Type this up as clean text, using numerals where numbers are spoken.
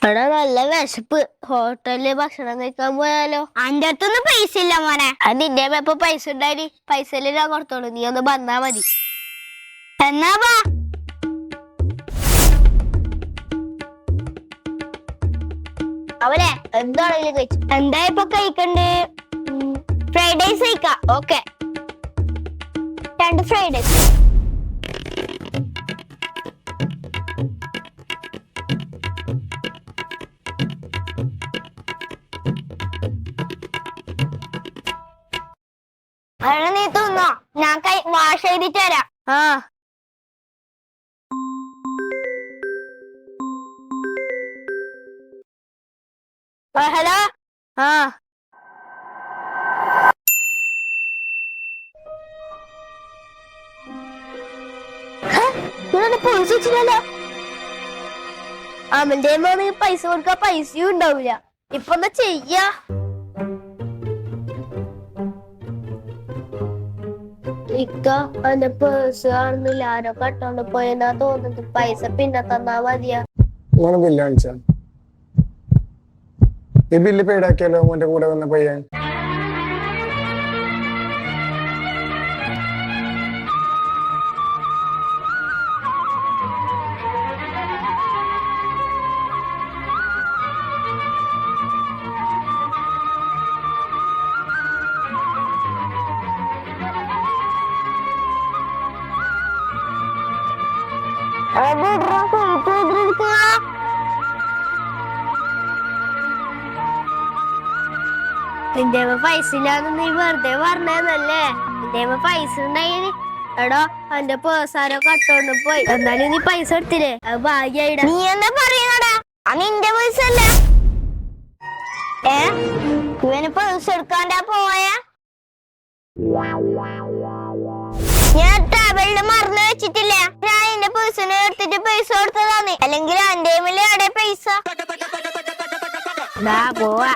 ഇവിടെ നല്ല വിശപ്പ്. ഹോട്ടലില് ഭക്ഷണം കഴിക്കാൻ പോയാലോ? അന്റെ അടുത്തൊന്നും പൈസ ഇല്ല മോനെ. അത് നിന്റെ ഇപ്പൊ പൈസ ഉണ്ടായി. പൈസ ഞാൻ കൊടുത്തോളൂ, നീ ഒന്ന് വന്നാ മതി. എന്നാ വാ. അവനെ എന്താണെങ്കിലും കഴിച്ചു. എന്താ ഇപ്പൊ കഴിക്കണ്ട്? ഫ്രൈഡ് റൈസ് കഴിക്കാം. Okay, 2 fried rice. അവിടെ നീ തിന്നോ, ഞാൻ വാഷ് ചെയ്തിട്ട് തരാം. ഹലോ. പൈസ വെച്ചില്ലല്ലോ. അവന്റെ പൈസ കൊടുക്കാൻ പൈസയും ഉണ്ടാവില്ല. ഇപ്പൊ എന്താ ചെയ്യാ? ഇക്ക എന്റെ പേഴ്സ് കാണുന്നില്ല, ആരോ കട്ടോണ്ട് പോയെന്നാ തോന്നുന്നത്. പൈസ പിന്നെ തന്നാ മതിയാ. ബില്ല് കാണിച്ചാ ഈ ബില്ല് പേടാക്കിയാലോ മോന്റെ കൂടെ വന്ന പയ്യൻ. നിന്റെ പൈസ ഇല്ലാന്ന് നീ വെറുതെ പറഞ്ഞതല്ലേ? നിന്റെ പൈസ ഉണ്ടായി. എടോ, എന്റെ പേഴ്സാരോ കട്ടോണ്ട് പോയി. എന്നാലും നീ പൈസ എടുത്തില്ലേ? അത് ഭാഗ്യായിടാ. നീ എന്താ പറയണടാ? നിന്റെ പൈസ അല്ല. ഇവന് പേഴ്സ് എടുക്കാണ്ടാ പോയ. ഞാൻ ട്രാവലിന് മറന്നു വെച്ചിട്ടില്ല. ഞാൻ എന്റെ പേഴ്സിനെ എടുത്തിട്ട് പൈസ കൊടുത്തതാണ്. അല്ലെങ്കിൽ എന്റെ എവിടെ പൈസ? പോവാ.